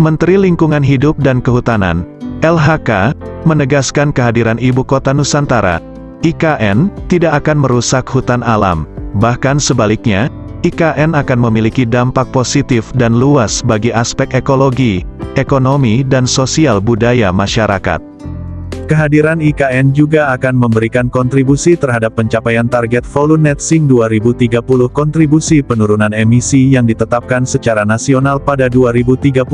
Menteri Lingkungan Hidup dan Kehutanan, LHK, menegaskan kehadiran Ibu Kota Nusantara, IKN, tidak akan merusak hutan alam, bahkan sebaliknya, IKN akan memiliki dampak positif dan luas bagi aspek ekologi, ekonomi dan sosial budaya masyarakat. Kehadiran IKN juga akan memberikan kontribusi terhadap pencapaian target volume net sink 2030 kontribusi penurunan emisi yang ditetapkan secara nasional pada 2030,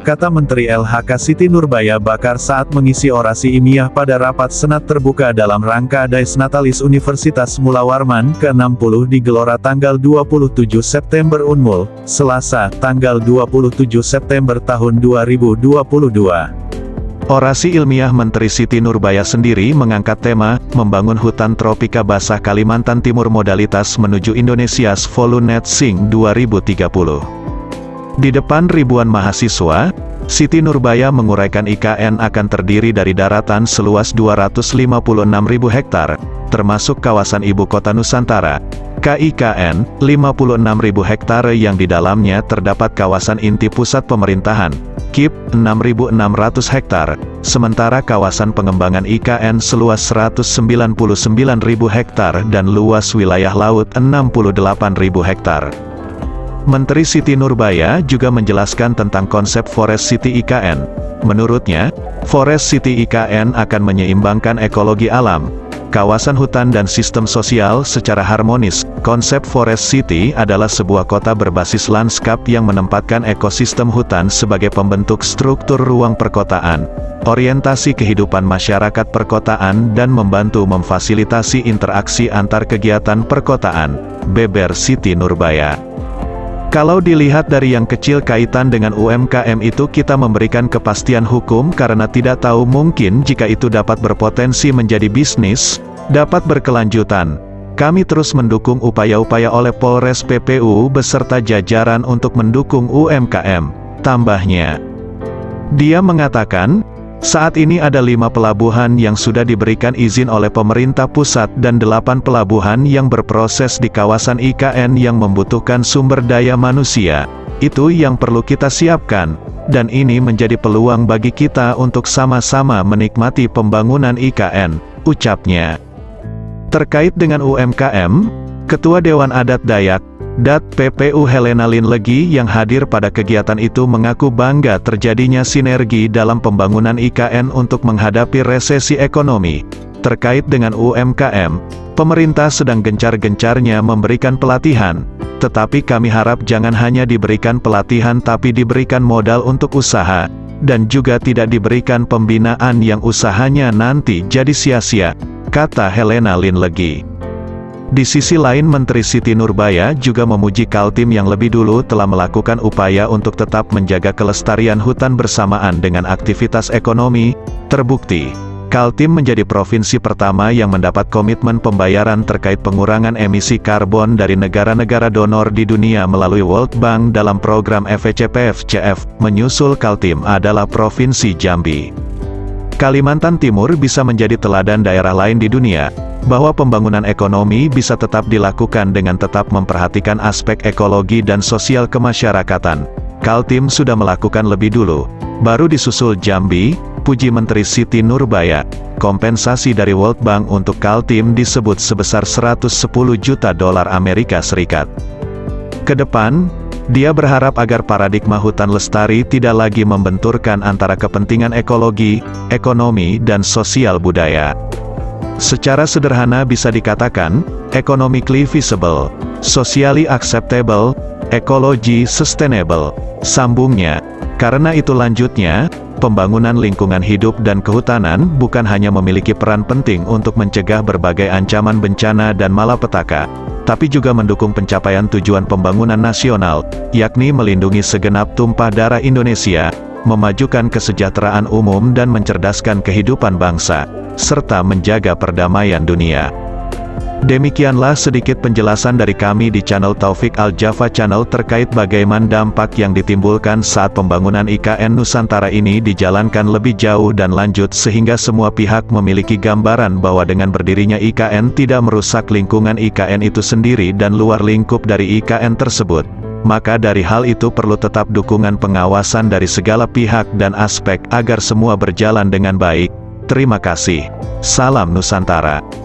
kata Menteri LHK Siti Nurbaya Bakar saat mengisi orasi ilmiah pada rapat Senat terbuka dalam rangka Dies Natalis Universitas Mula Warman ke-60 di Gelora tanggal 27 September Unmul, Selasa, tanggal 27 September tahun 2022. Orasi ilmiah Menteri Siti Nurbaya sendiri mengangkat tema, membangun hutan tropika basah Kalimantan Timur modalitas menuju Indonesia's volume net sink 2030. Di depan ribuan mahasiswa, Siti Nurbaya menguraikan IKN akan terdiri dari daratan seluas 256.000 hektar, termasuk kawasan Ibu Kota Nusantara, KIKN, 56.000 hektar yang di dalamnya terdapat kawasan inti pusat pemerintahan, KIP, 6.600 hektar, sementara kawasan pengembangan IKN seluas 199.000 hektar dan luas wilayah laut 68.000 hektar. Menteri Siti Nurbaya juga menjelaskan tentang konsep Forest City IKN. Menurutnya, Forest City IKN akan menyeimbangkan ekologi alam, kawasan hutan dan sistem sosial secara harmonis. Konsep Forest City adalah sebuah kota berbasis lanskap yang menempatkan ekosistem hutan sebagai pembentuk struktur ruang perkotaan, orientasi kehidupan masyarakat perkotaan dan membantu memfasilitasi interaksi antar kegiatan perkotaan, beber Siti Nurbaya. Kalau dilihat dari yang kecil kaitan dengan UMKM itu kita memberikan kepastian hukum karena tidak tahu mungkin jika itu dapat berpotensi menjadi bisnis, dapat berkelanjutan. Kami terus mendukung upaya-upaya oleh Polres PPU beserta jajaran untuk mendukung UMKM, tambahnya. Dia mengatakan, saat ini ada 5 pelabuhan yang sudah diberikan izin oleh pemerintah pusat dan 8 pelabuhan yang berproses di kawasan IKN yang membutuhkan sumber daya manusia. Itu yang perlu kita siapkan, dan ini menjadi peluang bagi kita untuk sama-sama menikmati pembangunan IKN, ucapnya. Terkait dengan UMKM, Ketua Dewan Adat Dayak, DAD PPU Helena Lin Legi yang hadir pada kegiatan itu mengaku bangga terjadinya sinergi dalam pembangunan IKN untuk menghadapi resesi ekonomi. Terkait dengan UMKM, pemerintah sedang gencar-gencarnya memberikan pelatihan, tetapi kami harap jangan hanya diberikan pelatihan tapi diberikan modal untuk usaha, dan juga tidak diberikan pembinaan yang usahanya nanti jadi sia-sia, kata Helena Lin Legi. Di sisi lain Menteri Siti Nurbaya juga memuji Kaltim yang lebih dulu telah melakukan upaya untuk tetap menjaga kelestarian hutan bersamaan dengan aktivitas ekonomi. Terbukti, Kaltim menjadi provinsi pertama yang mendapat komitmen pembayaran terkait pengurangan emisi karbon dari negara-negara donor di dunia melalui World Bank dalam program FECPFCF, menyusul Kaltim adalah Provinsi Jambi. Kalimantan Timur bisa menjadi teladan daerah lain di dunia, bahwa pembangunan ekonomi bisa tetap dilakukan dengan tetap memperhatikan aspek ekologi dan sosial kemasyarakatan. Kaltim sudah melakukan lebih dulu, baru disusul Jambi, puji Menteri Siti Nurbaya. Kompensasi dari World Bank untuk Kaltim disebut sebesar 110 juta dolar Amerika Serikat. Kedepan, dia berharap agar paradigma hutan lestari tidak lagi membenturkan antara kepentingan ekologi, ekonomi dan sosial budaya. Secara sederhana bisa dikatakan, economically feasible, socially acceptable, ecology sustainable. Sambungnya, karena itu lanjutnya, pembangunan lingkungan hidup dan kehutanan bukan hanya memiliki peran penting untuk mencegah berbagai ancaman bencana dan malapetaka, tapi juga mendukung pencapaian tujuan pembangunan nasional, yakni melindungi segenap tumpah darah Indonesia, memajukan kesejahteraan umum dan mencerdaskan kehidupan bangsa, serta menjaga perdamaian dunia. Demikianlah sedikit penjelasan dari kami di channel Taufik Al-Jaffa Channel terkait bagaimana dampak yang ditimbulkan saat pembangunan IKN Nusantara ini dijalankan lebih jauh dan lanjut sehingga semua pihak memiliki gambaran bahwa dengan berdirinya IKN tidak merusak lingkungan IKN itu sendiri dan luar lingkup dari IKN tersebut. maka dari hal itu perlu tetap dukungan pengawasan dari segala pihak dan aspek agar semua berjalan dengan baik. Terima kasih. Salam Nusantara.